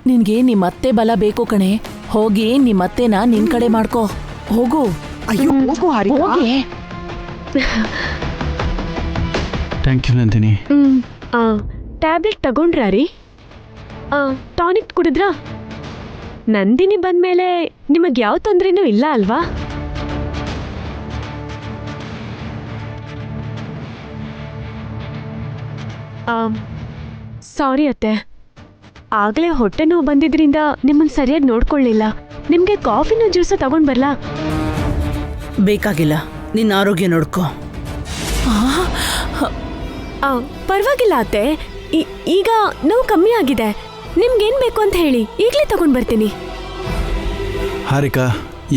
ನಿನ್ಗೆ ನಿಮ್ಮತ್ತೆ ಬಲ ಬೇಕು ಕಣೆ. ಹೋಗಿ ನಿಮ್ಮತ್ತೆನ ನಿನ್ ಕಡೆ ಮಾಡ್ಕೋ. ಹೋಗು. ಅಯ್ಯೋ ಹೋಗು Harika. Thank you Nandini. Tablet ತಗೊಂಡ್ರಾ ರೀ? ಟಾನಿಕ್ ಕುಡಿದ್ರಾ? ನಂದಿನಿ ಬಂದ್ಮೇಲೆ ನಿಮಗೆ ಯಾವ ತೊಂದರೆನೂ ಇಲ್ಲ ಅಲ್ವಾ? ಸಾರಿ ಅತ್ತೆ, ಆಗಲೇ ಹೊಟ್ಟೆ ನೋವು ಬಂದಿದ್ರಿಂದ ನಿಮ್ಮನ್ನು ಸರಿಯಾಗಿ ನೋಡ್ಕೊಳ್ಳಿಲ್ಲ. ನಿಮಗೆ ಕಾಫಿನ ಜ್ಯೂಸ ತಗೊಂಡ್ ಬರ್ಲಾ? ಬೇಕಾಗಿಲ್ಲ, ನಿನ್ನ ಆರೋಗ್ಯ ನೋಡ್ಕೋ. ಪರವಾಗಿಲ್ಲ ಅತ್ತೆ, ಈಗ ನೋವು ಕಮ್ಮಿ ಆಗಿದೆ. ನಿಮ್ಗೇನ್ ಬೇಕು ಅಂತ ಹೇಳಿ, ಈಗಲೇ ತಗೊಂಡ್ ಬರ್ತೀನಿ. ಹಾರಿಕಾ,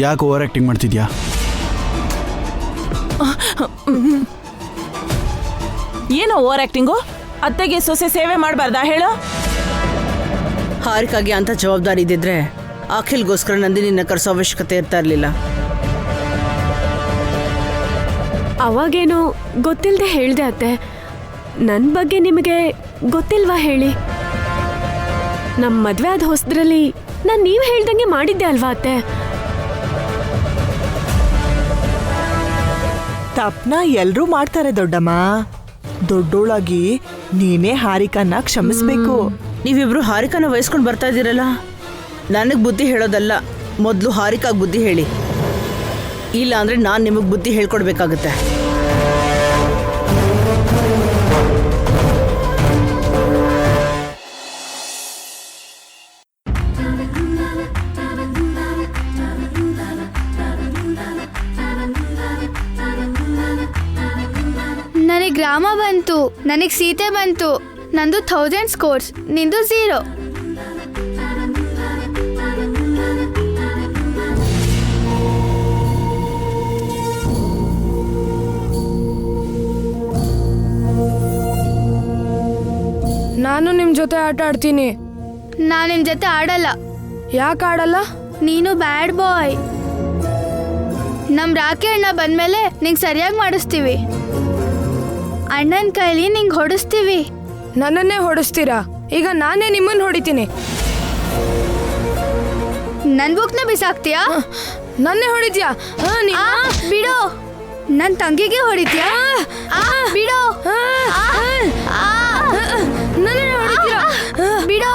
ಯಾಕೆ ಓವರ್ ಆಕ್ಟಿಂಗ್ ಮಾಡ್ತಿದ್ಯಾ? ಏನೋ ಓವರ್ ಆಕ್ಟಿಂಗು? ಅತ್ತೆಗೆ ಸೊಸೆ ಸೇವೆ ಮಾಡಬಾರ್ದಾ ಹೇಳು? ಹಾರಿಕಾಗೆ ಅಂತ ಜವಾಬ್ದಾರಿ ಇದ್ದಿದ್ರೆ ಅಖಿಲ್ಗೋಸ್ಕರ ನಂದಿನಿನ ಕರೆಸೋ ಅವಶ್ಯಕತೆ ಇರ್ತಾ ಇರಲಿಲ್ಲ. ಅವಾಗೇನೋ ಗೊತ್ತಿಲ್ಲದೆ ಹೇಳ್ದೆ ಅತ್ತೆ. ನನ್ನ ಬಗ್ಗೆ ನಿಮಗೆ ಗೊತ್ತಿಲ್ವಾ ಹೇಳಿ? ನಮ್ಮ ಮದುವೆ ಆದ ಹೊಸದ್ರಲ್ಲಿ ನಾನು ನೀವು ಹೇಳ್ದಂಗೆ ಮಾಡಿದ್ದೆ ಅಲ್ವಾ ಅತ್ತೆ? ತಪ್ಪನ ಎಲ್ರೂ ಮಾಡ್ತಾರೆ ದೊಡ್ಡಮ್ಮ. ದೊಡ್ಡೋಳಾಗಿ ನೀನೇ ಹಾರಿಕನ್ನ ಕ್ಷಮಿಸ್ಬೇಕು. ನೀವಿಬ್ರು ಹಾರಿಕಾನ ವಹಿಸ್ಕೊಂಡು ಬರ್ತಾ ಇದ್ದೀರಲ್ಲ, ನನಗೆ ಬುದ್ಧಿ ಹೇಳೋದಲ್ಲ, ಮೊದಲು ಹಾರಿಕಾಗೆ ಬುದ್ಧಿ ಹೇಳಿ. ಇಲ್ಲ ಅಂದರೆ ನಾನು ನಿಮಗೆ ಬುದ್ಧಿ ಹೇಳ್ಕೊಡ್ಬೇಕಾಗುತ್ತೆ. ನನಗೆ ಗ್ರಾಮ ಬಂತು, ನನಗೆ ಸೀತೆ ಬಂತು. ನಂದು 1000 ಸ್ಕೋರ್ಸ್, ನಿಂದು 0. ನಾನು ನಿಮ್ ಜೊತೆ ಆಟ ಆಡ್ತೀನಿ. ನಾನು ನಿನ್ ಜೊತೆ ಆಡಲ್ಲ. ಯಾಕೆ ಆಡಲ್ಲ? ನೀನು ಬ್ಯಾಡ್ ಬಾಯ್. ನಮ್ ರಾಕಿ ಅಣ್ಣ ಬಂದ್ಮೇಲೆ ನಿಂಗೆ ಸರಿಯಾಗಿ ಮಾಡಿಸ್ತೀವಿ. ಅಣ್ಣನ ಕೈಲಿ ನಿಂಗೆ ಹೊಡಿಸ್ತೀವಿ. ನನ್ನನ್ನೇ ಹೊಡಿಸ್ತೀರಾ? ಈಗ ನಾನೇ ನಿಮ್ಮನ್ನ ಹೊಡಿತೀನಿ. ನನ್ ಬುಕ್ನ ಬಿಸಾಕ್ತೀಯಾ? ನನ್ನೇ ಹೊಡಿದ್ಯಾ? ಬಿಡು. ನನ್ ತಂಗಿಗೆ ಹೊಡಿದ್ಯಾ? ಬಿಡು. ನನ್ನೇ ಹೊಡಿತೀರಾ? ಬಿಡು.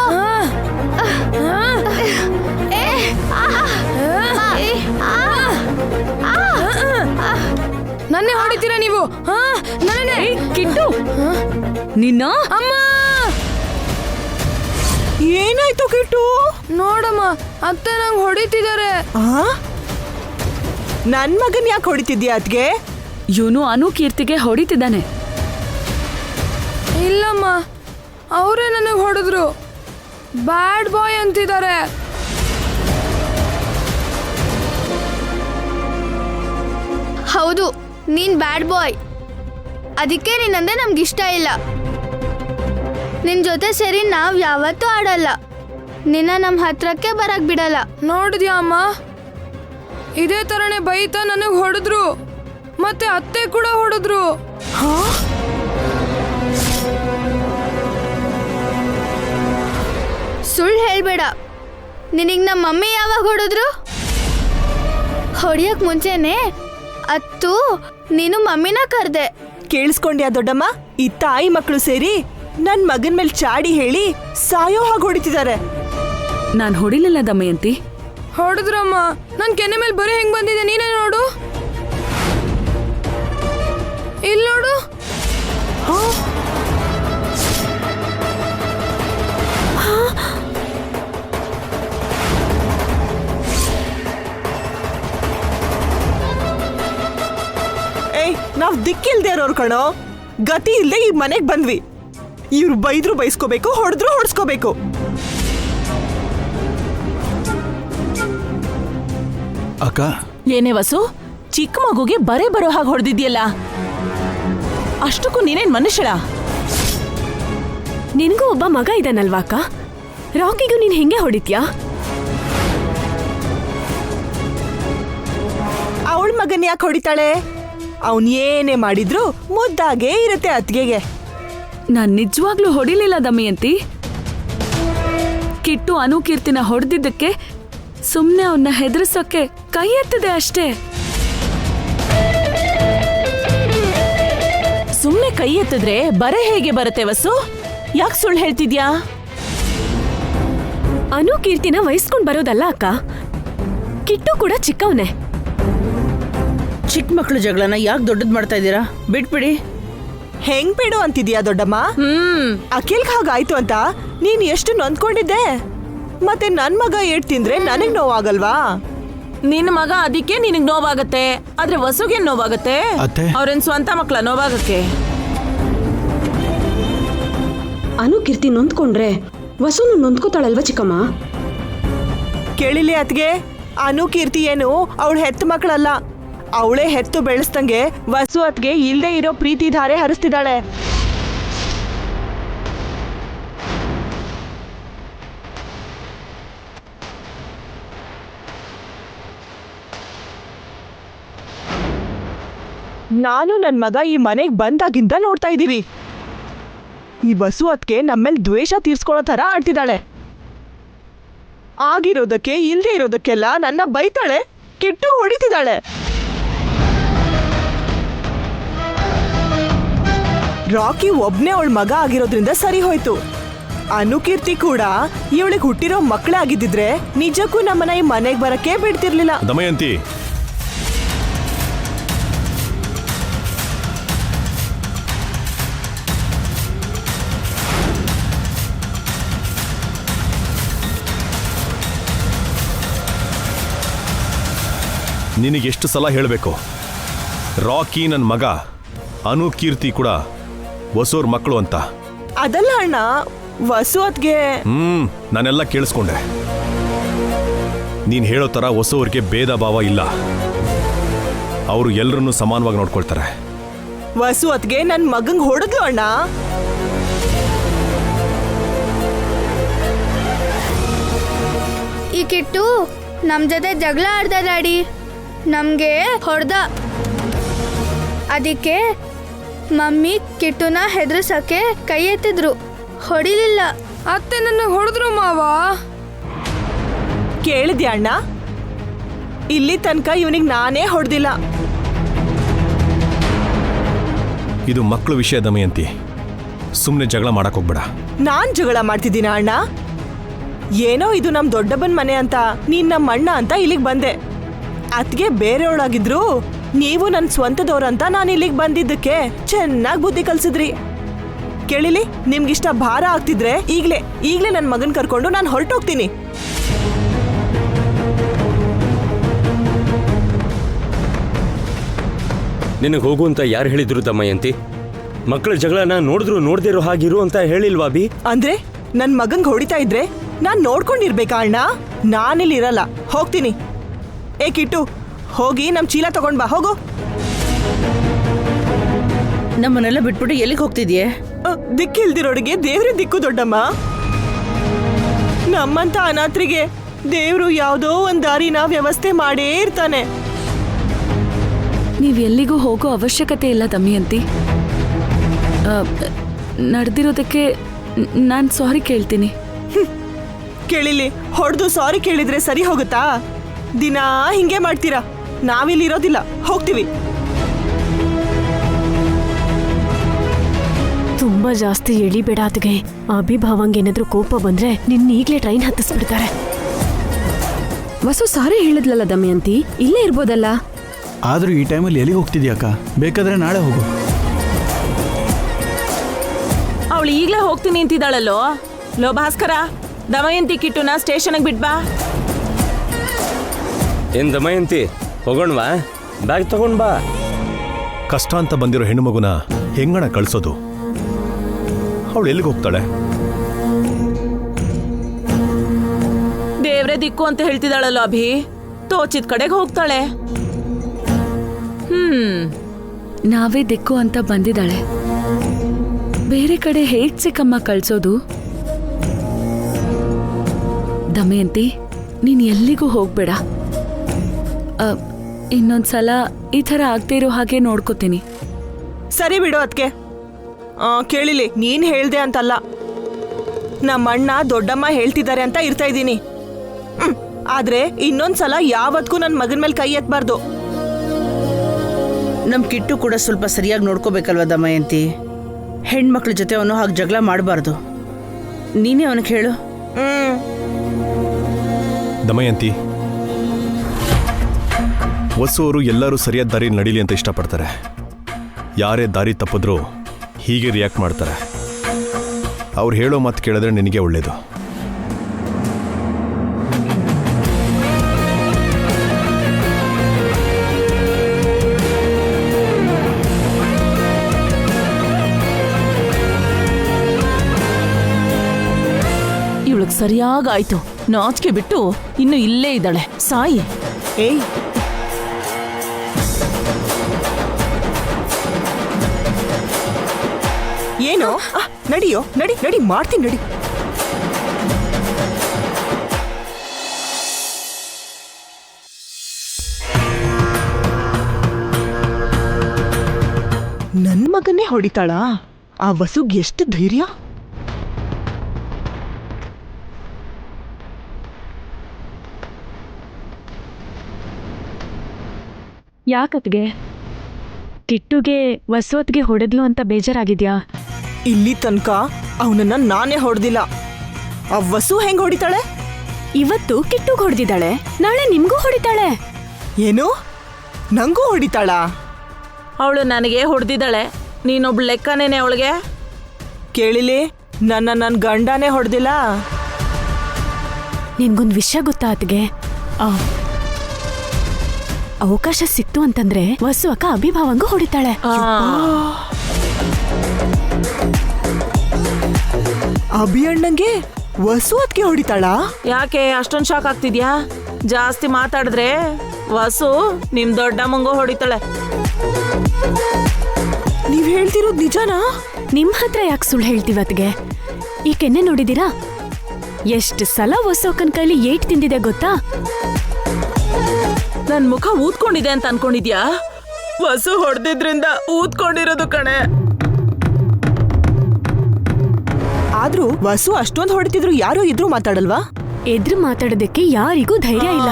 ನನ್ನೇ ಹೊಡಿತೀರಾ ನೀವು? ನನ್ನೇ. ಕಿಟ್ಟು, ನಿನ್ನ ಅಮ್ಮ, ಏನಾಯ್ತು ಕಿಟ್ಟು? ನೋಡಮ್ಮ, ಅತ್ತೆ ನಂಗೆ ಹೊಡಿತಿದ್ದಾರೆ. ನನ್ ಮಗನ್ ಯಾಕೆ ಹೊಡಿತಿದ್ಯಾ ಅದ್ಗೆ? ಇವನು ಅನು ಕೀರ್ತಿಗೆ ಹೊಡಿತಿದ್ದಾನೆ. ಇಲ್ಲಮ್ಮ, ಅವರೇ ನನಗೆ ಹೊಡೆದ್ರು. ಬ್ಯಾಡ್ ಬಾಯ್ ಅಂತಿದ್ದಾರೆ. ಹೌದು, ನೀನ್ ಬ್ಯಾಡ್ ಬಾಯ್. ಅದಕ್ಕೆ ನಿನ್ನಂದ್ರೆ ನಮ್ಗಿಷ್ಟ ಇಲ್ಲ. ನಿನ್ ಜೊತೆ ಸೇರಿ ನಾವ್ ಯಾವತ್ತೂ ಆಡಲ್ಲ. ನಿನ್ನ ನಮ್ಮ ಹತ್ರಕ್ಕೆ ಬರಕ್ ಬಿಡಲ್ಲ. ನೋಡಿದ್ಯಾ ಅಮ್ಮ, ಇದೇ ತರನೇ ಬೈತಾ ನನಗೆ ಹೊಡೆದ್ರು. ಮತ್ತೆ ಅತ್ತೆ ಕೂಡ ಹೊಡೆದ್ರು. ಸುಳ್ಳು ಹೇಳ್ಬೇಡ. ನಿನಗ್ ನಮ್ಮ ಮಮ್ಮಿ ಯಾವಾಗ ಹೊಡೆದ್ರು? ಹೊಡಿಯಕ್ ಮುಂಚೆನೆ ಅತ್ತು ನೀನು ಮಮ್ಮಿನ ಕರ್ದೆ. ಕೇಳಿಸ್ಕೊಂಡ್ಯಾ ದೊಡ್ಡಮ್ಮ? ಈ ತಾಯಿ ಮಕ್ಕಳು ಸೇರಿ ನನ್ ಮಗನ್ ಮೇಲೆ ಚಾಡಿ ಹೇಳಿ ಸಾಯೋ ಹಾಗೆ ಹೊಡಿತಿದ್ದಾರೆ. ನಾನು ಹೊಡಿಲಿಲ್ಲ ದಮಯಂತಿ. ಹೊಡೆದ್ರಮ್ಮ. ನನ್ ಕೆನೆ ಮೇಲೆ ಬರೀ ಹೆಂಗ್ ಬಂದಿದೆ ನೀನೇ ನೋಡು. ಇಲ್ಲಿ ನೋಡು. ಏಯ್, ನಾವ್ ದಿಕ್ಕಿಲ್ದೇ ಇರೋರು ಕಣೋ. ಗತಿ ಇಲ್ದೆ ಈ ಮನೆಗ್ ಬಂದ್ವಿ. ಇವ್ರು ಬೈದ್ರು ಬೈಸ್ಕೋಬೇಕು, ಹೊಡೆದ್ರು ಹೊಡ್ಸ್ಕೋಬೇಕು. ಅಕ್ಕ, ಏನೇ ವಸು, ಚಿಕ್ಕ ಮಗುಗೆ ಬರೋ ಹಾಗೆ ಹೊಡೆದಿದ್ಯಲ್ಲ. ಅಷ್ಟಕ್ಕೂ ನೀನೇನ್ ಮನುಷ್ಯಳ? ನಿನ್ಗೂ ಒಬ್ಬ ಮಗ ಇದ್ದಾನಲ್ವಾ ಅಕ್ಕ? ರಾಕಿಗೂ ನೀನ್ ಹೆಂಗೆ ಹೊಡಿತ್ಯಾ? ಅವಳ ಮಗನ್ ಯಾಕೆ ಹೊಡಿತಾಳೆ? ಅವನ್ ಏನೇ ಮಾಡಿದ್ರು ಮುದ್ದಾಗೆ ಇರುತ್ತೆ ಅತ್ಗೆಗೆ. ನಾನ್ ನಿಜವಾಗ್ಲೂ ಹೊಡಿಲಿಲ್ಲ ದಮಯಂತಿ. ಕಿಟ್ಟು ಅನುಕೀರ್ತಿನ ಹೊಡೆದಿದ್ದಕ್ಕೆ ಸುಮ್ನೆ ಅವನ್ನ ಹೆದರ್ಸೋಕೆ ಕೈ ಎತ್ತದೆ ಅಷ್ಟೇ. ಸುಮ್ನೆ ಕೈ ಎತ್ತಿದ್ರೆ ಬರೆ ಹೇಗೆ ಬರುತ್ತೆ ವಸು? ಯಾಕೆ ಸುಳ್ಳು ಹೇಳ್ತಿದ್ಯಾ? ಅನುಕೀರ್ತಿನ ವಹಿಸ್ಕೊಂಡ್ ಬರೋದಲ್ಲ ಅಕ್ಕ, ಕಿಟ್ಟು ಕೂಡ ಚಿಕ್ಕವನೇ. ಚಿಕ್ಕ ಮಕ್ಳು ಜಗಳನ ಯಾಕೆ ದೊಡ್ಡದ್ ಮಾಡ್ತಾ ಇದ್ದೀರಾ? ಬಿಟ್ಬಿಡಿ. ಹೆಂಗ್ ಬಿಡು ಅಂತಿದ್ಯಾ ದೊಡ್ಡಮ್ಮ? ಅಖಿಲ್ಗ್ ಹಾಗಾಯ್ತು ಅಂತ ನೀನ್ ಎಷ್ಟು ನೊಂದ್ಕೊಂಡಿದ್ದೆ. ಮತ್ತೆ ನನ್ ಮಗ ಏಟ್ ತಿಂದ್ರೆ ನನಗ್ ನೋವಾಗಲ್ವಾ? ನಿನ್ನ ಮಗ ಅದಕ್ಕೆ ನಿನಗ್ ನೋವಾಗತ್ತೆ, ಆದ್ರೆ ವಸುಗೆ ನೋವಾಗತ್ತೆ. ಅತ್ತೆ. ಅವ್ರೇನ್ ಸ್ವಂತ ಮಕ್ಳ ನೋವಾಗಕ್ಕೆ? ಅನುಕೀರ್ತಿ ನೊಂದ್ಕೊಂಡ್ರೆ ವಸುನು ನೊಂದ್ಕೋತಾಳಲ್ವ ಚಿಕ್ಕಮ್ಮ? ಕೇಳಿಲಿ ಅತ್ಗೆ, ಅನುಕೀರ್ತಿ ಏನು ಅವಳ ಹೆತ್ತ ಮಕ್ಕಳಲ್ಲ. ಅವಳೇ ಹೆತ್ತು ಬೆಳೆಸ್ದಂಗೆ ವಸು ಅತ್ಗೆ ಇಲ್ದೇ ಇರೋ ಪ್ರೀತಿ ಧಾರೆ ಹರಿಸ್ತಿದ್ದಾಳೆ. ನಾನು ನನ್ ಮಗ ಈ ಮನೆಗ್ ಬಂದಾಗಿಂದ ನೋಡ್ತಾ ಇದ್ದೀವಿ. ಈ ವಸು ಅತ್ಗೆ ನಮ್ಮೇಲ್ ದ್ವೇಷ ತೀರ್ಸ್ಕೊಳ್ಳೋ ತರ ಆಡ್ತಿದ್ದಾಳೆ. ಆಗಿರೋದಕ್ಕೆ ಇಲ್ದೇ ಇರೋದಕ್ಕೆಲ್ಲ ನನ್ನ ಬೈತಾಳೆ, ಕಿಟ್ಟು ಹೊಡಿತಿದ್ದಾಳೆ. ರಾಕಿ ಒಬ್ನೇ ಅವಳ ಮಗ ಆಗಿರೋದ್ರಿಂದ ಸರಿ ಹೋಯ್ತು. ಅನುಕೀರ್ತಿ ಕೂಡ ಇವಳಿಗೆ ಹುಟ್ಟಿರೋ ಮಕ್ಕಳೇ ಆಗಿದ್ದಿದ್ರೆ ನಿಜಕ್ಕೂ ನಮ್ಮನ್ನ ಈ ಮನೆಗೆ ಬರಕ್ಕೆ ಬಿಡ್ತಿರ್ಲಿಲ್ಲ. ದಮಯಂತಿ, ನಿನಗೆಷ್ಟು ಸಲ ಹೇಳಬೇಕು? ರಾಕಿ ನನ್ನ ಮಗ, ಅನುಕೀರ್ತಿ ಕೂಡ ವಸೂರ್ ಮಕ್ಕಳು ಅಂತ. ಅದಲ್ಲ ಅಣ್ಣ, ವಸು ಅತ್ಗೆ ನಾನೆಲ್ಲ ಕೇಳಿಸ್ಕೊಂಡೆ. ನೀನ್ ಹೇಳೋ ತರ ವಸೂರ್ಗೆ ಭೇದ ಭಾವ ಇಲ್ಲ. ಅವರು ಎಲ್ಲರನ್ನೂ ಸಮಾನವಾಗಿ ನೋಡ್ಕೊಳ್ತಾರೆ. ವಸು ಅತ್ಗೆ ನನ್ ಮಗಂಗ್ ಹೊಡೆದ್ಲು ಅಣ್ಣ. ಈ ಕಿಟ್ಟು ನಮ್ ಜೊತೆ ಜಗಳ ಆಡ್ದ ಡ್ಯಾಡಿ, ನಮ್ಗೆ ಹೊಡೆದ. ಅದಕ್ಕೆ ಮಮ್ಮಿ ಕಿಟ್ಟುನ ಹೆದರ್ಸಕ್ಕೆ ಕೈ ಎತ್ತಿದ್ರು, ಹೊಡಿಲಿಲ್ಲ. ಅತ್ತೆ ನನ್ನ ಹೊಡೆದ್ರು ಮಾವ. ಕೇಳಿದ್ಯಾ ಅಣ್ಣ? ಇಲ್ಲಿ ತನಕ ಇವನಿಗೆ ನಾನೇ ಹೊಡೆದಿಲ್ಲ. ಇದು ಮಕ್ಕಳು ವಿಷಯ ದಮಯಂತಿ, ಸುಮ್ಮನೆ ಜಗಳ ಮಾಡಕ್ ಹೋಗ್ಬೇಡ. ನಾನ್ ಜಗಳ ಮಾಡ್ತಿದ್ದೀನ ಅಣ್ಣ? ಏನೋ ಇದು ನಮ್ ದೊಡ್ಡಪ್ಪನ್ ಮನೆ ಅಂತ, ನೀನ್ ನಮ್ಮ ಅಣ್ಣ ಅಂತ ಇಲ್ಲಿಗೆ ಬಂದೆ. ಅತ್ಗೆ ಬೇರೆಯವಳಾಗಿದ್ರು ನೀವು ನನ್ನ ಸ್ವಂತದವ್ರಂತ ನಾನು ಇಲ್ಲಿಗೆ ಬಂದಿದ್ದಕ್ಕೆ ಚೆನ್ನಾಗಿ ಬುದ್ಧಿ ಕಲ್ಸಿದ್ರಿ. ಕೇಳಿಲಿ, ನಿಮ್ಗಿಷ್ಟ ಭಾರ ಆಗ್ತಿದ್ರೆ ಈಗ್ಲೇ ನನ್ನ ಮಗನ್ ಕರ್ಕೊಂಡು ನಾನು ಹೊರಟೋಗ್ತೀನಿ. ನಿನಗೆ ಹೋಗು ಅಂತ ಯಾರು ಹೇಳಿದ್ರು ದಮಯಂತಿ? ಮಕ್ಕಳ ಜಗಳನ ನೋಡ್ದಿರೋ ಹಾಗಿರು ಅಂತ ಹೇಳಿಲ್ವಾ ಬಿ? ಅಂದ್ರೆ ನನ್ ಮಗಂಗ್ ಹೊಡಿತಾ ಇದ್ರೆ ನಾನ್ ನೋಡ್ಕೊಂಡಿರ್ಬೇಕಾ ಅಣ್ಣ? ನಾನಿಲ್ಲಿ ಇರಲ್ಲ, ಹೋಗ್ತೀನಿ. ಏ ಕಿಟ್ಟು, ಹೋಗಿ ನಮ್ ಚೀಲ ತಗೊಂಡ್ ಬಾ, ಹೋಗು. ನಮ್ಮನ್ನೆಲ್ಲ ಬಿಟ್ಬಿಟ್ಟು ಎಲ್ಲಿಗೆ ಹೋಗ್ತಿದ್ಯೆ? ದಿಕ್ಕಿಲ್ದಿರೋರಿಗೆ ದೇವ್ರ ದಿಕ್ಕು ದೊಡ್ಡಮ್ಮ. ನಮ್ಮಂತ ಅನಾಥರಿಗೆ ದೇವ್ರು ಯಾವುದೋ ಒಂದ್ ದಾರಿನ ವ್ಯವಸ್ಥೆ ಮಾಡೇ ಇರ್ತಾನೆ. ನೀವ್ ಎಲ್ಲಿಗೂ ಹೋಗೋ ಅವಶ್ಯಕತೆ ಇಲ್ಲ ದಮಯಂತಿ. ನಡೆದಿರೋದಕ್ಕೆ ನಾನು ಸಾರಿ ಕೇಳ್ತೀನಿ. ಕೇಳಿಲಿ, ಹೊಡೆದು ಸಾರಿ ಕೇಳಿದ್ರೆ ಸರಿ ಹೋಗುತ್ತಾ? ದಿನಾ ಹಿಂಗೆ ಮಾಡ್ತೀರಾ. ನಾವಿಲ್ಲಿರೋದಿಲ್ಲ, ಹೋಗ್ತೀವಿ. ತುಂಬಾ ಜಾಸ್ತಿ ಎಳಿಬೇಡ ಅತ್ಗೆ. ಅಭಿಭಾವಂಗೆ ಏನಾದ್ರೂ ಕೋಪ ಬಂದ್ರೆ ನಿನ್ನ ಈಗ್ಲೇ ಟ್ರೈನ್ ಹತ್ತಿಸ್ಬಿಡ್ತಾರೆ. ವಸು ಸಾರಿ ಹೇಳಿದ್ಲಲ್ಲ ದಮಯಂತಿ, ಇಲ್ಲೇ ಇರ್ಬೋದಲ್ಲ. ಆದ್ರೂ ಈ ಟೈಮಲ್ಲಿ ಎಲ್ಲಿಗೆ ಹೋಗ್ತಿದ್ಯಾಕ? ಬೇಕಾದ್ರೆ ನಾಳೆ ಹೋಗು. ಅವಳು ಈಗ್ಲೇ ಹೋಗ್ತೀನಿ ಅಂತಿದ್ದಾಳಲ್ಲೋ. ಲೋ ಭಾಸ್ಕರ, ದಮಯಂತಿ ಕಿಟ್ಟುನ ಸ್ಟೇಷನ್ಗೆ ಬಿಡ್ಬಾ. ಏನ್ ದಮಯಂತಿ, ಹೋಗೋಣವಾ? ಬ್ಯಾಗ್ ತಗೊಂಡ್ ಬಾ. ಕಷ್ಟ ಅಂತ ಬಂದಿರೋ ಹೆಣ್ಣು ಮಗುನ ಹೆಂಗಣ ಕಳ್ಸೋದು? ಅವಳು ಎಲ್ಲಿಗೆ ಹೋಗ್ತಾಳೆ? ದೇವ್ರೆ ದಿಕ್ಕು ಅಂತ ಹೇಳ್ತಿದ್ದಾಳಲ್ಲೋ ಅಭಿ, ತೋಚಿದ ಕಡೆಗೆ ಹೋಗ್ತಾಳೆ. ನಾವೇ ದಿಕ್ಕು ಅಂತ ಬಂದಿದ್ದಾಳೆ. ಬೇರೆ ಕಡೆ ಹೇಗ್ ಸಿಕ್ಕಮ್ಮ ಕಳ್ಸೋದು? ದಮಯಂತಿ, ನೀನ್ ಎಲ್ಲಿಗೂ ಹೋಗ್ಬೇಡ. ಇನ್ನೊಂದ್ಸಲ ಈ ಥರ ಆಗದೆ ಇರೋ ಹಾಗೆ ನೋಡ್ಕೋತೀನಿ. ಸರಿ ಬಿಡು ಅದ್ಕೆ. ಕೇಳಿಲಿ, ನೀನ್ ಹೇಳ್ದೆ ಅಂತಲ್ಲ, ನಮ್ಮ ಅಣ್ಣ ದೊಡ್ಡಮ್ಮ ಹೇಳ್ತಿದ್ದಾರೆ ಅಂತ ಇರ್ತಾ ಇದ್ದೀನಿ. ಆದ್ರೆ ಇನ್ನೊಂದ್ಸಲ ಯಾವತ್ಗೂ ನನ್ನ ಮಗನ ಮೇಲೆ ಕೈ ಎತ್ತಬಾರ್ದು. ನಮ್ ಕಿಟ್ಟು ಕೂಡ ಸ್ವಲ್ಪ ಸರಿಯಾಗಿ ನೋಡ್ಕೋಬೇಕಲ್ವ ದಮಯಂತಿ. ಹೆಣ್ಮಕ್ಳ ಜೊತೆ ಅವನು ಹಾಗೆ ಜಗಳ ಮಾಡಬಾರ್ದು. ನೀನೇ ಅವನಿಗೆ ಹೇಳು. ದಮಯಂತಿ, ವಸು ಅವರು ಎಲ್ಲರೂ ಸರಿಯಾದ ದಾರಿ ನಡೀಲಿ ಅಂತ ಇಷ್ಟಪಡ್ತಾರೆ. ಯಾರೇ ದಾರಿ ತಪ್ಪಿದ್ರೂ ಹೀಗೆ ರಿಯಾಕ್ಟ್ ಮಾಡ್ತಾರೆ. ಅವ್ರು ಹೇಳೋ ಮಾತು ಕೇಳಿದ್ರೆ ನಿನಗೆ ಒಳ್ಳೇದು. ಇವಳಿಗೆ ಸರಿಯಾಗಾಯ್ತು. ನಾಚಿಕೆ ಬಿಟ್ಟು ಇನ್ನು ಇಲ್ಲೇ ಇದ್ದಾಳೆ. ಸಾಯಿ. ಏಯ್, ಏನು? ನಡಿಯೋ, ನಡಿ ನಡಿ, ಮಾಡ್ತೀನಿ ನಡಿ. ನನ್ ಮಗನ್ನೇ ಹೊಡಿತಾಳಾ? ಆ ವಸುಗ್ ಎಷ್ಟು ಧೈರ್ಯ! ಯಾಕತ್ಗೆ ಕಿಟ್ಟುಗೆ ವಸೋತ್ಗೆ ಹೊಡೆದ್ಲು ಅಂತ ಬೇಜಾರಾಗಿದ್ಯಾ? ಇಲ್ಲಿ ತನಕ ಅವನನ್ನ ನಾನೇ ಹೊಡೆದಿಲ್ಲ. ಆ ವಸು ಹೆಂಗ್ ಹೊಡಿತಾಳೆ? ಇವತ್ತು ಕಿಟ್ಟುಗ್ ಹೊಡೆದಿದ್ದಾಳೆ, ನಾಳೆ ನಿಮ್ಗೂ ಹೊಡಿತಾಳೆ. ಏನು? ನಂಗೂ ಹೊಡಿತಾಳಾ? ಅವಳು ನನಗೆ ಹೊಡೆದಿದ್ದಾಳೆ. ನೀನೊಬ್ಳು ಲೆಕ್ಕನೇನೆ ಅವಳಿಗೆ. ಕೇಳಿಲಿ, ನನ್ನ ಗಂಡನೇ ಹೊಡೆದಿಲ್ಲ. ನಿನ್ಗೊಂದ್ ವಿಷಯ ಗೊತ್ತಾ ಅತ್ಗೆ? ಅವಕಾಶ ಸಿಕ್ತು ಅಂತಂದ್ರೆ ವಸು ಅಕ್ಕ ಅಭಿಭಾವಂಗೂ ಹೊಡಿತಾಳೆ. ಅಭಿ ಅಣ್ಣಂಗೆ ವಸು ಅದ್ಕೆ ಹೊಡಿತಾಳಾ? ಯಾಕೆ ಅಷ್ಟೊಂದು ಶಾಕ್ ಆಗ್ತಿದ್ಯಾ? ಜಾಸ್ತಿ ಮಾತಾಡಿದ್ರೆ ವಸು ನಿಮ್ ದೊಡ್ಡಮ್ಮಂಗೂ ಹೊಡಿತಾಳೆ. ನೀವ್ ಹೇಳ್ತಿರೋದ್ ನಿಜನಾ? ನಿಮ್ ಹತ್ರ ಯಾಕೆ ಸುಳ್ಳು ಹೇಳ್ತೀವತ್ಗೆ? ಈ ಕೆನ್ನೆ ನೋಡಿದೀರಾ? ಎಷ್ಟು ಸಲ ವಸು ಅಕ್ಕನ ಕೈಲಿ ಏಟ್ ತಿಂದಿದೆ ಗೊತ್ತಾ? ನನ್ ಮುಖ ಊದ್ಕೊಂಡಿದೆ ಅಂತ ಅನ್ಕೊಂಡಿದ್ಯಾ? ವಸು ಹೊಡೆದಿದ್ರಿಂದ ಊದ್ಕೊಂಡಿರೋದು ಕಣೆ. ಆದ್ರೂ ವಸು ಅಷ್ಟೊಂದು ಹೊಡಿತಿದ್ರು ಯಾರು ಎದ್ರು ಮಾತಾಡಲ್ವಾ? ಎದ್ರು ಮಾತಾಡೋದಕ್ಕೆ ಯಾರಿಗೂ ಧೈರ್ಯ ಇಲ್ಲ.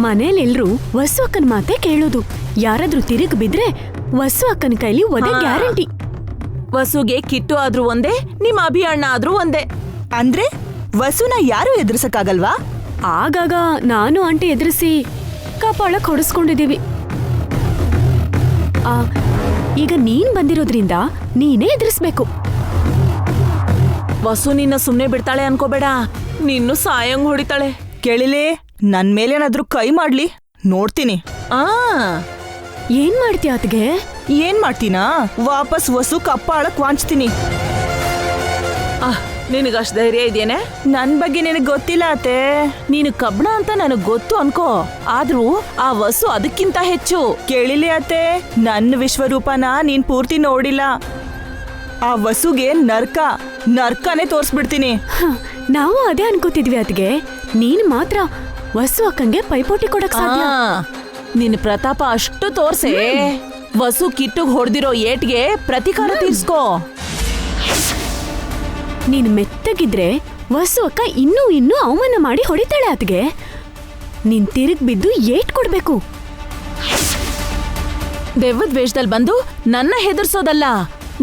ಮನೇಲೆಲ್ರೂ ವಸು ಅಕ್ಕನ ಮಾತೆ ಕೇಳೋದು. ಯಾರಾದ್ರೂ ತಿರುಗಿ ಬಿದ್ರೆ ವಸು ಅಕ್ಕನ ಕೈಲಿ ಒದೆ ಗ್ಯಾರಂಟಿ. ವಸುಗೆ ಕಿಟ್ಟು ಆದ್ರೂ ಒಂದೇ, ನಿಮ್ಮ ಅಭಿ ಅಣ್ಣ ಆದ್ರೂ ಒಂದೇ. ಅಂದ್ರೆ ವಸುನ ಯಾರು ಎದುರಿಸಕ್ಕಾಗಲ್ವಾ? ಆಗಾಗ ನಾನು ಆಂಟಿ ಎದುರಿಸಿ ಕಪಾಳಕ್ ಹೊಡೆಸ್ಕೊಂಡಿದೀವಿ. ಈಗ ನೀನ್ ಬಂದಿರೋದ್ರಿಂದ ನೀನೇ ಎದುರಿಸ್ಬೇಕು. ವಸು ನಿನ್ನ ಸುಮ್ನೆ ಬಿಡ್ತಾಳೆ ಅನ್ಕೋಬೇಡ, ನಿನ್ನೂ ಸಾಯಂಗ್ ಹೊಡಿತಾಳೆ. ಕೇಳಿಲಿ, ನನ್ ಮೇಲೇನಾದ್ರೂ ಕೈ ಮಾಡ್ಲಿ, ನೋಡ್ತೀನಿ. ಏನ್ ಮಾಡ್ತೀಯ ಅತ್ಗೆ? ಏನ್ ಮಾಡ್ತೀನಾ? ವಾಪಸ್ ವಸು ಕಪ್ಪಾಳಕ್ ವಾಂಚ್ತೀನಿ. ನಿನಗಷ್ಟು ಧೈರ್ಯ ಇದೆಯೇನೆ? ನನ್ ಬಗ್ಗೆ ನಿನಗ್ ಗೊತ್ತಿಲ್ಲ ಅತ್ತೆ. ನೀನು ಕಬ್ಬಣ ಅಂತ ನನಗ್ ಗೊತ್ತು ಅನ್ಕೋ, ಆದ್ರೂ ಆ ವಸು ಅದಕ್ಕಿಂತ ಹೆಚ್ಚು. ಕೇಳಿಲಿ ಅತ್ತೆ, ನನ್ನ ವಿಶ್ವರೂಪನ ನೀನ್ ಪೂರ್ತಿ ನೋಡಿಲ್ಲ. ಆ ವಸುಗೆ ನರ್ಕನೇ ತೋರ್ಸ್ಬಿಡ್ತೀನಿ. ನಾವು ಅದೇ ಅನ್ಕೋತಿದ್ವಿ ಅತ್ಗೆ. ನೀನ್ ಮಾತ್ರ ವಸು ಅಕ್ಕಂಗೆ ಪೈಪೋಟಿ ಕೊಡಕ್ ಸಾಧ್ಯ. ನಿನ್ ಪ್ರತಾಪ ಅಷ್ಟು ತೋರ್ಸೆ ವಸು ಕಿಟ್ಟುಗ್ ಹೊಡೆದಿರೋ ಏಟ್ಗೆ ಪ್ರತಿಕಾರ ತೀರ್ಸ್ಕೋ. ನೀನ್ ಮೆತ್ತಗಿದ್ರೆ ವಸು ಅಕ್ಕ ಇನ್ನೂ ಅವಮಾನ ಮಾಡಿ ಹೊಡಿತಾಳೆ ಅತ್ಗೆ. ನೀನ್ ತಿರುಗ್ ಬಿದ್ದು ಏಟ್ ಕೊಡ್ಬೇಕು. ದೆವ್ವದ ವೇಷದಲ್ಲಿ ಬಂದು ನನ್ನ ಹೆದರ್ಸೋದಲ್ಲ.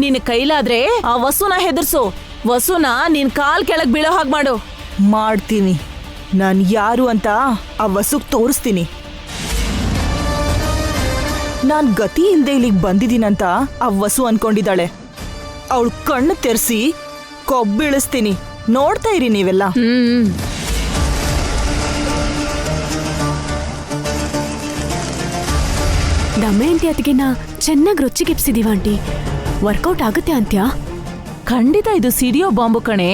ನಿನ್ ಕೈಲಾದ್ರೆ ಆ ವಸುನ ಹೆದರ್ಸು. ವಸುನ ನಿನ್ ಕಾಲ್ ಕೆಳಗ್ ಬೀಳೋ ಹಾಗೆ ಮಾಡು. ಮಾಡ್ತೀನಿ. ನಾನ್ ಯಾರು ಅಂತ ಆ ವಸುಗ್ ತೋರಿಸ್ತೀನಿ. ನಾನ್ ಗತಿ ಇಲ್ದೆ ಇಲ್ಲಿಗೆ ಬಂದಿದ್ದೀನಂತ ಆ ವಸು ಅನ್ಕೊಂಡಿದ್ದಾಳೆ. ಅವಳು ಕಣ್ಣು ತೆರೆಸಿ ಕೊಬ್ಬಿಳಿಸ್ತೀನಿ. ನೋಡ್ತಾ ಇರಿ ನೀವೆಲ್ಲ. ದಮಯಂತಿ ಅತ್ಗೆನ ಚೆನ್ನಾಗಿ ರುಚಿಗೆಪ್ಸಿದೀವ ಆಂಟಿ. ವರ್ಕೌಟ್ ಆಗುತ್ತೆ ಅಂತ್ಯಾ? ಖಂಡಿತ ಇದು ಸಿಡಿಯೋ ಬಾಂಬು ಕಣೆ.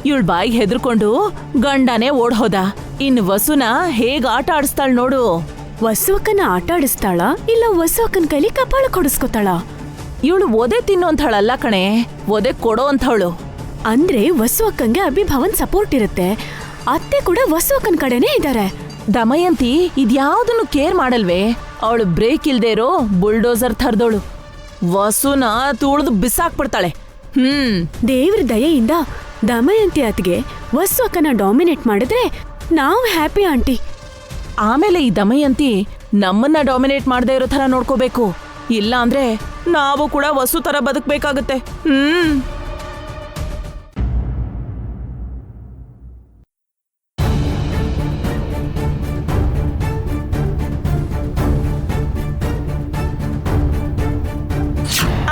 ಇವಳು ಬಾಯಿಗೆ ಹೆದರ್ಕೊಂಡು ಗಂಡನೇ ಓಡ್ ಹೋದ. ಇನ್ನು ವಸುನ ಹೇಗ್ ಆಟ ಆಡಿಸ್ತಾಳ ನೋಡು. ವಸು ಅಕ್ಕನ ಆಟ ಆಡಿಸ್ತಾಳ ಇಲ್ಲ ವಸು ಅಕ್ಕನ ಕೈಲಿ ಕಪಾಳ ಕೊಡಿಸ್ಕೊತಾಳ? ಇವಳು ಒದೆ ತಿನ್ನೋ ಅಂಥಳಲ್ಲ ಕಣೆ, ಒದೆ ಕೊಡೋ ಅಂಥವಳು. ಅಂದ್ರೆ ವಸು ಅಕ್ಕಂಗೆ ಅಭಿಭಾವನ್ ಸಪೋರ್ಟ್ ಇರುತ್ತೆ. ಅತ್ತೆ ಕೂಡ ವಸು ಅಕ್ಕನ ಕಡೆನೇ ಇದ್ದಾರೆ. ದಮಯಂತಿ ಇದ್ಯಾವ್ದನ್ನು ಕೇರ್ ಮಾಡಲ್ವೇ? ಅವಳು ಬ್ರೇಕ್ ಇಲ್ದೇ ಇರೋ ಬುಲ್ಡೋಸರ್ ಥರ್ದೋಳು. ವಸುನ ತುಳಿದು ಬಿಸಾಕ್ಬಿಡ್ತಾಳೆ. ದೇವ್ರ ದಯೆಯಿಂದ ದಮಯಂತಿ ಅತ್ಗೆ ವಸ್ತು ಅಕ್ಕನ ಡಾಮಿನೇಟ್ ಮಾಡಿದ್ರೆ ನಾವು ಹ್ಯಾಪಿ ಆಂಟಿ. ಆಮೇಲೆ ಈ ದಮಯಂತಿ ನಮ್ಮನ್ನ ಡಾಮಿನೇಟ್ ಮಾಡದೇ ಇರೋ ಥರ ನೋಡ್ಕೋಬೇಕು. ಇಲ್ಲ ಅಂದ್ರೆ ನಾವು ಕೂಡ ವಸು ತರ ಬದುಕ್ಬೇಕಾಗತ್ತೆ.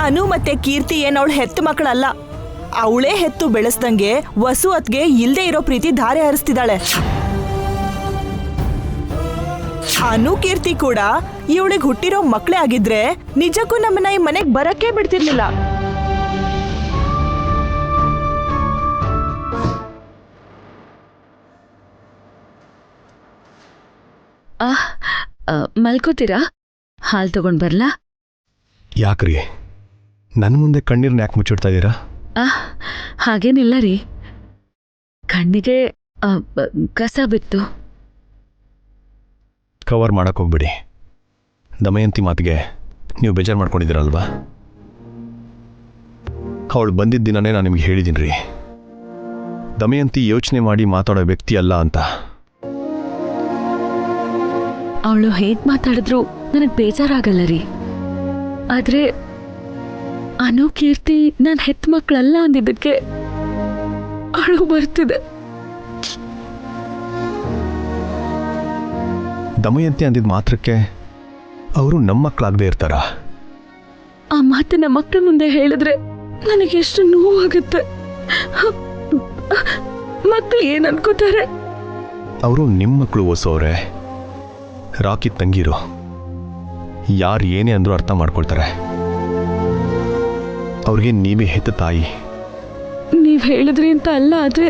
ಅನು ಮತ್ತೆ ಕೀರ್ತಿ ಏನವಳು ಹೆತ್ತು ಮಕ್ಕಳಲ್ಲ. ಅವಳೇ ಹೆತ್ತು ಬೆಳೆಸ್ದಂಗೆ ವಸು ಅತ್ಗೆ ಇಲ್ದೇ ಇರೋ ಪ್ರೀತಿ ಧಾರೆ ಹರಿಸ್ತಿದ್ದಾಳೆ. ಅನು ಕೀರ್ತಿ ಕೂಡ ಇವಳಿಗೆ ಹುಟ್ಟಿರೋ ಮಕ್ಕಳೇ ಆಗಿದ್ರೆ ನಿಜಕ್ಕೂ ನಮ್ಮನ್ನ ಈ ಮನೆಗ್ ಬರಕ್ಕೆ ಬಿಡ್ತಿರ್ಲಿಲ್ಲ. ಮಲ್ಕೋತೀರಾ? ಹಾಲು ತಗೊಂಡ್ ಬರ್ಲಾ? ಯಾಕ್ರಿ ನನ್ನ ಮುಂದೆ ಕಣ್ಣೀರ್ನ ಯಾಕೆ ಮುಚ್ಚಿಡ್ತಾ ಇದ್ದೀರಾ? ಹಾಗೇನಿಲ್ಲ ರೀ, ಕಣ್ಣಿಗೆ ಕಸ ಬಿತ್ತು. ಕವರ್ ಮಾಡಕ್ ಹೋಗ್ಬಿಡಿ. ದಮಯಂತಿ ಮಾತಿಗೆ ನೀವು ಬೇಜಾರು ಮಾಡ್ಕೊಂಡಿದ್ದೀರಲ್ವಾ? ಅವಳು ಬಂದಿದ್ದ ದಿನನೇ ನಾನು ನಿಮ್ಗೆ ಹೇಳಿದ್ದೀನಿ ರೀ, ದಮಯಂತಿ ಯೋಚನೆ ಮಾಡಿ ಮಾತಾಡೋ ವ್ಯಕ್ತಿ ಅಲ್ಲ ಅಂತ. ಅವಳು ಹೇಗ್ ಮಾತಾಡಿದ್ರು ನನಗೆ ಬೇಜಾರಾಗಲ್ಲ ರೀ. ಆದ್ರೆ ಅನು ಕೀರ್ತಿ ನಾನು ಹೆತ್ತ ಮಕ್ಕಳಲ್ಲ ಅಂದಿದ್ದಕ್ಕೆ ಅಳು ಬರ್ತಿದೆ. ದಮಯಂತಿ ಅಂದಿದ್ದ ಮಾತ್ರಕ್ಕೆ ಅವರು ನಮ್ಮ ಮಕ್ಕಳಾಗದೆ ಇರ್ತಾರ? ಆ ಮಾತನ್ನ ಮಕ್ಕಳ ಮುಂದೆ ಹೇಳಿದ್ರೆ ನನಗೆ ಎಷ್ಟು ನೋವಾಗುತ್ತೆ. ಮಕ್ಕಳು ಏನ್ ಅನ್ಕೋತಾರೆ? ಅವರು ನಿಮ್ಮ ಮಕ್ಕಳು ಓಸೋರೆ, ರಾಕಿ ತಂಗಿರು. ಯಾರು ಏನೇ ಅಂದ್ರೂ ಅರ್ಥ ಮಾಡ್ಕೊಳ್ತಾರೆ. ಅವ್ರಿಗೆ ನೀವೇ ಹೆತ್ತ ತಾಯಿ. ನೀವ್ ಹೇಳಿದ್ರಿ ಅಂತ ಅಲ್ಲ, ಆದ್ರೆ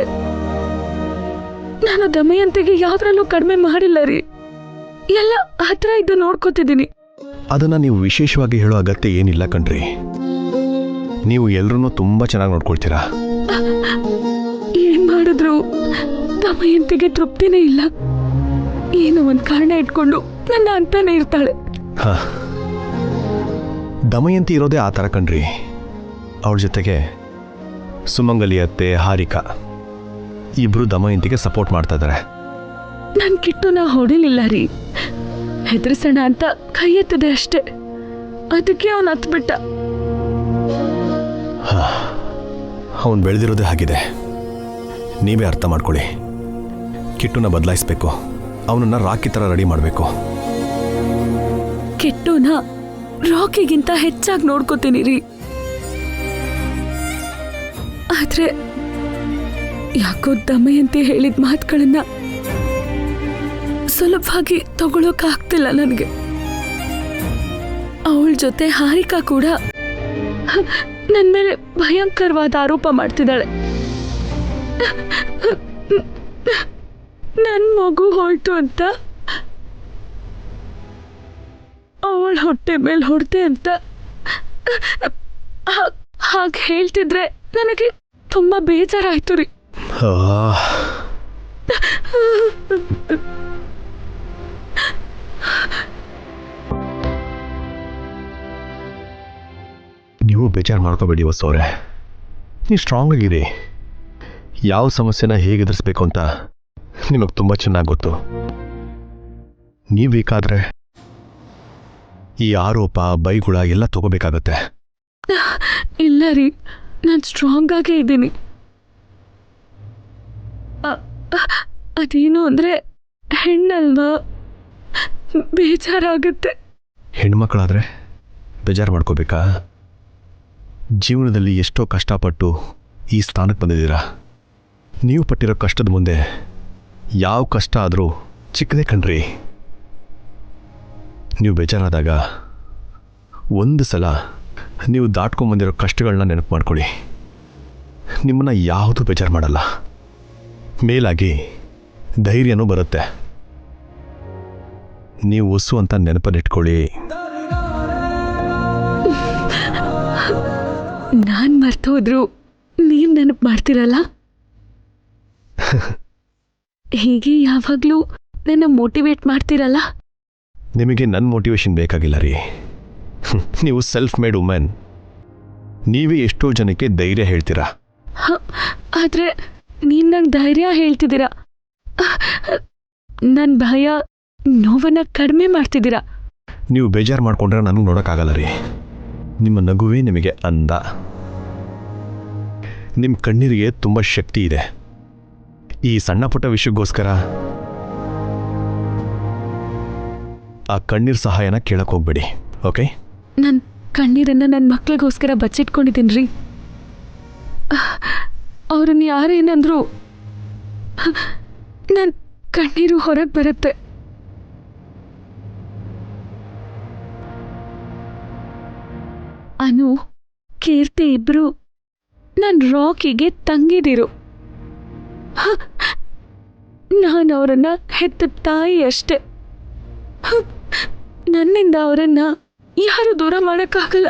ನಾನು ದಮಯಂತಿಗೆ ಯಾವ್ದ್ರಲ್ಲೂ ಕಡಿಮೆ ಮಾಡಿಲ್ಲ ರೀ. ಎಲ್ಲ ಹತ್ರ ಇದ್ದು ನೋಡ್ಕೋತಿದ್ದೀನಿ. ಅದನ್ನ ನೀವು ವಿಶೇಷವಾಗಿ ಹೇಳೋ ಅಗತ್ಯ ಏನಿಲ್ಲ ಕಣ್ರಿ. ನೀವು ಎಲ್ರೂ ತುಂಬಾ ಚೆನ್ನಾಗಿ ನೋಡ್ಕೊಳ್ತೀರಾ. ಏನ್ ಮಾಡಿದ್ರು ದಮಯಂತಿಗೆ ತೃಪ್ತಿನೇ ಇಲ್ಲ. ಏನೋ ಒಂದ್ ಕಾರಣ ಇಟ್ಕೊಂಡು ನನ್ನ ಅಂತಾನೆ ಇರ್ತಾಳೆ. ದಮಯಂತಿ ಇರೋದೇ ಆ ಥರ ಕಣ್ರಿ. ಅವಳ ಜೊತೆಗೆ ಸುಮಂಗಲಿ ಅತ್ತೆ, ಹಾರಿಕಾ ಇಬ್ರು ದಮಯಂತಿಗೆ ಸಪೋರ್ಟ್ ಮಾಡ್ತಾ ಇದ್ದಾರೆ. ನನ್ ಕಿಟ್ಟುನ ಹೊಡಿಲಿಲ್ಲ ರೀ, ಹೆದರ್ಸೋಣ ಅಂತ ಕೈ ಎತ್ತದೆ ಅಷ್ಟೇ. ಅದಕ್ಕೆ ಅವನ್ ಹತ್ಬಿಟ್ಟ. ಅವನು ಬೆಳೆದಿರೋದೇ ಆಗಿದೆ. ನೀವೇ ಅರ್ಥ ಮಾಡ್ಕೊಳ್ಳಿ. ಕಿಟ್ಟುನ ಬದಲಾಯಿಸ್ಬೇಕು. ಅವನನ್ನ ರಾಕಿ ಥರ ರೆಡಿ ಮಾಡಬೇಕು. ಕಿಟ್ಟುನ ರಾಕಿಗಿಂತ ಹೆಚ್ಚಾಗಿ ನೋಡ್ಕೋತೀನಿ ರೀ. ಆದ್ರೆ ಯಾಕೋ ದಮಯಂತಿ ಹೇಳಿದ ಮಾತುಗಳನ್ನ ಸುಲಭವಾಗಿ ತಗೊಳಕ್ಕಾಗ್ತಿಲ್ಲ ನನಗೆ. ಅವಳ ಜೊತೆ ಹಾರಿಕಾ ಕೂಡ ನನ್ನ ಮೇಲೆ ಭಯಂಕರವಾದ ಆರೋಪ ಮಾಡ್ತಿದ್ದಾಳೆ. ನನ್ನ ಮಗು ಹೋಯ್ತು ಅಂತ, ಅವಳ ಹೊಟ್ಟೆ ಮೇಲೆ ಹೊಡೆದೆ ಅಂತ ಹಾಗೆ ಹೇಳ್ತಿದ್ರೆ ನನಗೆ ತುಂಬಾ ಬೇಜಾರಾಯ್ತು ರೀ. ನೀವು ಬೇಜಾರು ಮಾಡ್ಕೋಬೇಡಿ ವಸೋರೆ. ನೀವು ಸ್ಟ್ರಾಂಗ್ ಆಗಿರಿ. ಯಾವ ಸಮಸ್ಯೆನ ಹೇಗೆ ಎದುರಿಸ್ಬೇಕು ಅಂತ ನಿಮಗೆ ತುಂಬ ಚೆನ್ನಾಗಿ ಗೊತ್ತು. ನೀವು ಬೇಕಾದ್ರೆ ಈ ಆರೋಪ ಬೈಗುಳ ಎಲ್ಲ ತಗೋಬೇಕಾಗತ್ತೆ. ಇಲ್ಲ ರೀ, ನಾನು ಸ್ಟ್ರಾಂಗ್ ಆಗೇ ಇದ್ದೀನಿ. ಅದೇನು ಅಂದ್ರೆ ಹೆಣ್ಣಲ್ವಾ, ಬೇಜಾರಾಗುತ್ತೆ. ಹೆಣ್ಮಕ್ಳಾದ್ರೆ ಬೇಜಾರು ಮಾಡ್ಕೋಬೇಕಾ? ಜೀವನದಲ್ಲಿ ಎಷ್ಟೋ ಕಷ್ಟಪಟ್ಟು ಈ ಸ್ಥಾನಕ್ಕೆ ಬಂದಿದ್ದೀರಾ. ನೀವು ಪಟ್ಟಿರೋ ಕಷ್ಟದ ಮುಂದೆ ಯಾವ ಕಷ್ಟ ಆದರೂ ಚಿಕ್ಕದೇ ಕಣ್ರಿ. ನೀವು ಬೇಜಾರಾದಾಗ ಒಂದು ಸಲ ನೀವು ದಾಟ್ಕೊಂಡ್ಬಂದಿರೋ ಕಷ್ಟಗಳನ್ನ ನೆನಪು ಮಾಡ್ಕೊಳ್ಳಿ. ನಿಮ್ಮನ್ನು ಯಾವುದೂ ಬೇಜಾರು ಮಾಡಲ್ಲ. ಮೇಲಾಗಿ ಧೈರ್ಯನೂ ಬರುತ್ತೆ. ನೀವು ಒಸು ಅಂತ ನೆನಪನ್ನಿಟ್ಕೊಳ್ಳಿ. ನಾನು ಮರ್ತೋದ್ರು ನೀವು ನೆನಪು ಮಾಡ್ತೀರಲ್ಲ. ಹೀಗೆ ಯಾವಾಗಲೂ ನನ್ನ ಮೋಟಿವೇಟ್ ಮಾಡ್ತೀರಲ್ಲ. ನಿಮಗೆ ನನ್ನ ಮೋಟಿವೇಶನ್ ಬೇಕಾಗಿಲ್ಲ ರೀ. ನೀವು ಸೆಲ್ಫ್ ಮೇಡ್ ವುಮೆನ್. ನೀವೇ ಎಷ್ಟೋ ಜನಕ್ಕೆ ಧೈರ್ಯ ಹೇಳ್ತೀರಾ. ಆದ್ರೆ ನೀನ್ ನಂಗೆ ಧೈರ್ಯ ಹೇಳ್ತಿದ್ದೀರಾ, ನನ್ನ ಭಯ ನೋವನ್ನ ಕಡಿಮೆ ಮಾಡ್ತಿದ್ದೀರಾ. ನೀವು ಬೇಜಾರು ಮಾಡ್ಕೊಂಡ್ರೆ ನನಗೆ ನೋಡೋಕ್ಕಾಗಲ್ಲ ರೀ. ನಿಮ್ಮ ನಗುವೇ ನಿಮಗೆ ಅಂದ. ನಿಮ್ಮ ಕಣ್ಣೀರಿಗೆ ತುಂಬ ಶಕ್ತಿ ಇದೆ. ಈ ಸಣ್ಣ ಪುಟ್ಟ ವಿಷಯಕ್ಕೋಸ್ಕರ ಆ ಕಣ್ಣೀರ್ ಸಹಾಯನ ಕೇಳಕ್ಕೆ ಹೋಗ್ಬೇಡಿ, ಓಕೆ? ನನ್ನ ಕಣ್ಣೀರನ್ನ ನನ್ನ ಮಕ್ಳಿಗೋಸ್ಕರ ಬಚ್ಚಿಟ್ಕೊಂಡಿದ್ದೀನಿ ರೀ. ಅವ್ರನ್ನ ಯಾರೇನಂದ್ರು ನನ್ನ ಕಣ್ಣೀರು ಹೊರಗೆ ಬರುತ್ತೆ. ಅನು, ಕೀರ್ತಿ ಇಬ್ರು ನನ್ನ ರಾಕಿಗೆ ತಂಗಿದಿರು. ನಾನು ಅವರನ್ನ ಹೆತ್ತ ತಾಯಿ ಅಷ್ಟೆ. ನನ್ನಿಂದ ಅವರನ್ನ ಯಾರು ದೂರ ಮಾಡೋಕ್ಕಾಗಲ್ಲ.